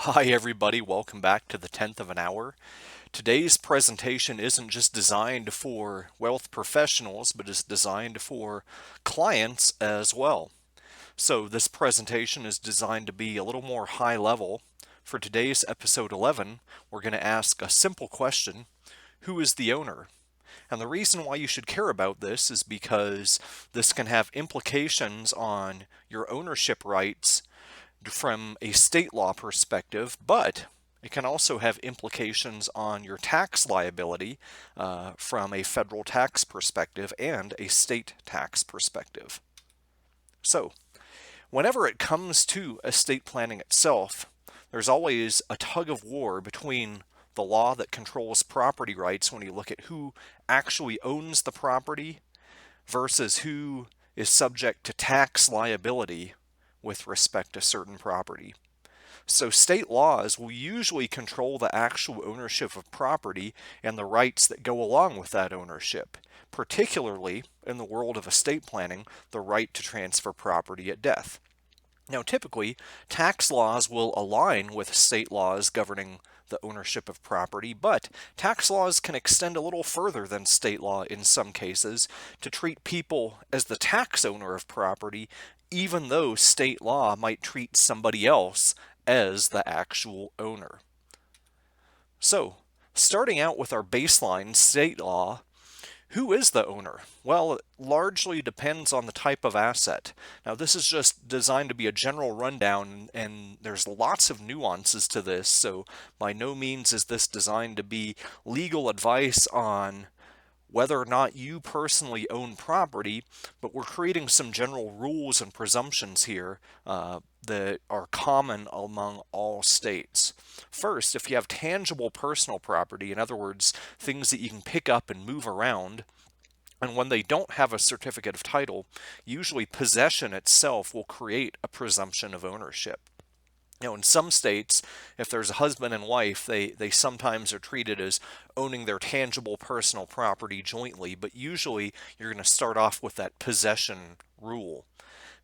Hi everybody, welcome back to the 10th of an hour. Today's presentation isn't just designed for wealth professionals, but is designed for clients as well. So this presentation is designed to be a little more high level. For today's episode 11, we're going to ask a simple question: who is the owner? And the reason why you should care about this is because this can have implications on your ownership rights from a state law perspective, but it can also have implications on your tax liability from a federal tax perspective and a state tax perspective. So, whenever it comes to estate planning itself, there's always a tug of war between the law that controls property rights when you look at who actually owns the property versus who is subject to tax liability with respect to certain property. So state laws will usually control the actual ownership of property and the rights that go along with that ownership, particularly in the world of estate planning, the right to transfer property at death. Now, typically, tax laws will align with state laws governing the ownership of property, but tax laws can extend a little further than state law in some cases to treat people as the tax owner of property, even though state law might treat somebody else as the actual owner. So, starting out with our baseline state law, who is the owner? Well, it largely depends on the type of asset. Now, this is just designed to be a general rundown, and there's lots of nuances to this, so by no means is this designed to be legal advice on whether or not you personally own property, but we're creating some general rules and presumptions here that are common among all states. First, if you have tangible personal property, in other words, things that you can pick up and move around, and when they don't have a certificate of title, usually possession itself will create a presumption of ownership. In some states, if there's a husband and wife, they sometimes are treated as owning their tangible personal property jointly, but usually you're going to start off with that possession rule.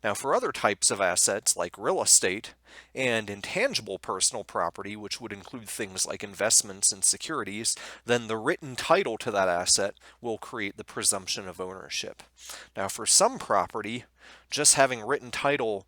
Now, for other types of assets like real estate and intangible personal property, which would include things like investments and securities, then the written title to that asset will create the presumption of ownership. Now, for some property, just having written title,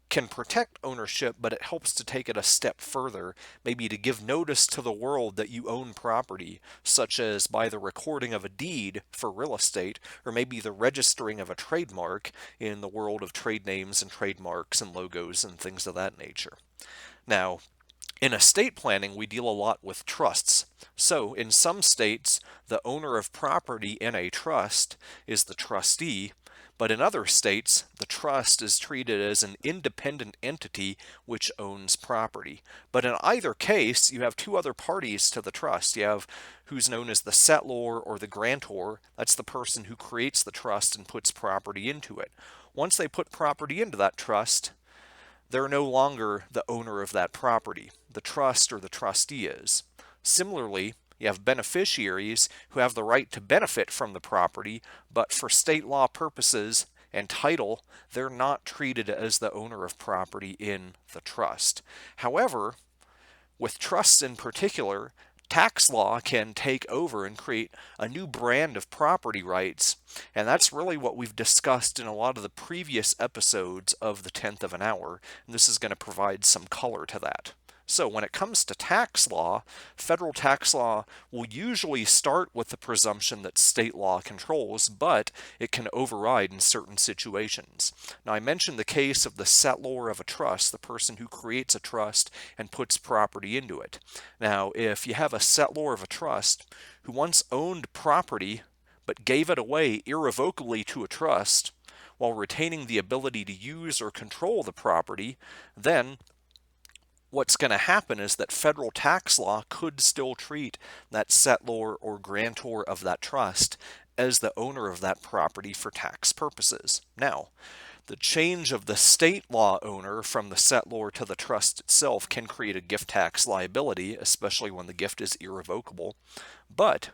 can protect ownership, but it helps to take it a step further, maybe to give notice to the world that you own property, such as by the recording of a deed for real estate, or maybe the registering of a trademark in the world of trade names and trademarks and logos and things of that nature. Now, in estate planning, we deal a lot with trusts. So, in some states, the owner of property in a trust is the trustee, but in other states, the trust is treated as an independent entity which owns property. But in either case, you have two other parties to the trust. You have who's known as the settlor or the grantor. That's the person who creates the trust and puts property into it. Once they put property into that trust, they're no longer the owner of that property. The trust or the trustee is. Similarly, you have beneficiaries who have the right to benefit from the property, but for state law purposes and title, they're not treated as the owner of property in the trust. However, with trusts in particular, tax law can take over and create a new brand of property rights, and that's really what we've discussed in a lot of the previous episodes of the 10th of an hour, and this is going to provide some color to that. So when it comes to tax law, federal tax law will usually start with the presumption that state law controls, but it can override in certain situations. Now, I mentioned the case of the settlor of a trust, the person who creates a trust and puts property into it. Now, if you have a settlor of a trust who once owned property but gave it away irrevocably to a trust while retaining the ability to use or control the property, then what's going to happen is that federal tax law could still treat that settlor or grantor of that trust as the owner of that property for tax purposes. Now, the change of the state law owner from the settlor to the trust itself can create a gift tax liability, especially when the gift is irrevocable. But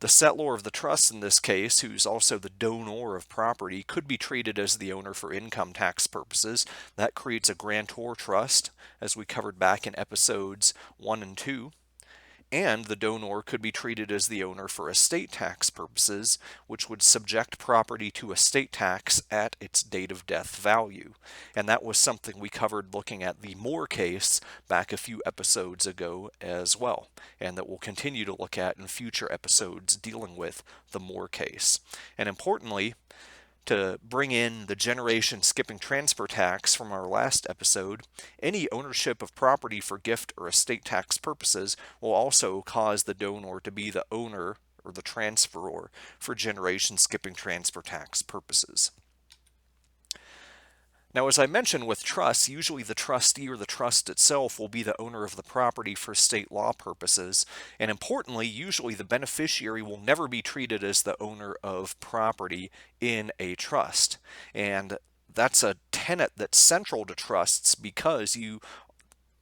The settlor of the trust in this case, who's also the donor of property, could be treated as the owner for income tax purposes. That creates a grantor trust, as we covered back in episodes 1 and 2. And the donor could be treated as the owner for estate tax purposes, which would subject property to estate tax at its date of death value. And that was something we covered looking at the Moore case back a few episodes ago as well, and that we'll continue to look at in future episodes dealing with the Moore case. And importantly, to bring in the generation skipping transfer tax from our last episode, any ownership of property for gift or estate tax purposes will also cause the donor to be the owner or the transferor for generation skipping transfer tax purposes. Now, as I mentioned with trusts, usually the trustee or the trust itself will be the owner of the property for state law purposes. And importantly, usually the beneficiary will never be treated as the owner of property in a trust. And that's a tenet that's central to trusts because you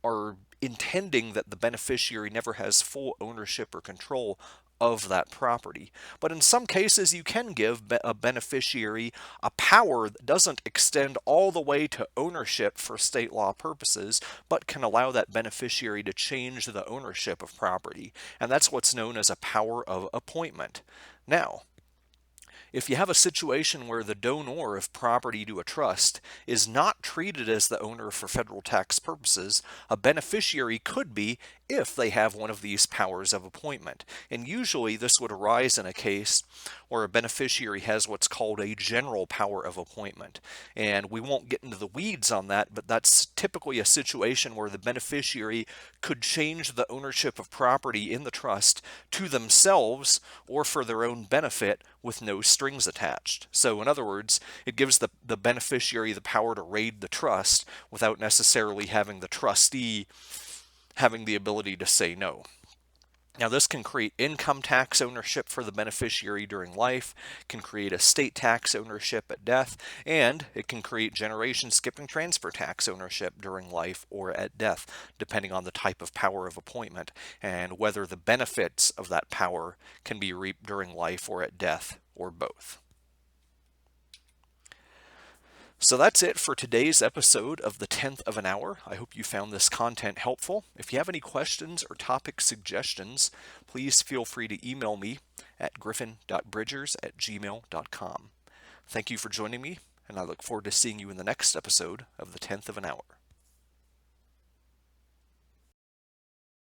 are intending that the beneficiary never has full ownership or control of that property. But in some cases, you can give a beneficiary a power that doesn't extend all the way to ownership for state law purposes, but can allow that beneficiary to change the ownership of property. And that's what's known as a power of appointment. Now, if you have a situation where the donor of property to a trust is not treated as the owner for federal tax purposes, a beneficiary could be if they have one of these powers of appointment. And usually this would arise in a case where a beneficiary has what's called a general power of appointment. And we won't get into the weeds on that, but that's typically a situation where the beneficiary could change the ownership of property in the trust to themselves or for their own benefit with no strings attached. So in other words, it gives the beneficiary the power to raid the trust without necessarily having the trustee having the ability to say no. Now, this can create income tax ownership for the beneficiary during life, can create estate tax ownership at death, and it can create generation skipping transfer tax ownership during life or at death, depending on the type of power of appointment and whether the benefits of that power can be reaped during life or at death or both. So that's it for today's episode of the 10th of an hour. I hope you found this content helpful. If you have any questions or topic suggestions, please feel free to email me at griffin.bridgers@gmail.com. Thank you for joining me, and I look forward to seeing you in the next episode of the 10th of an hour.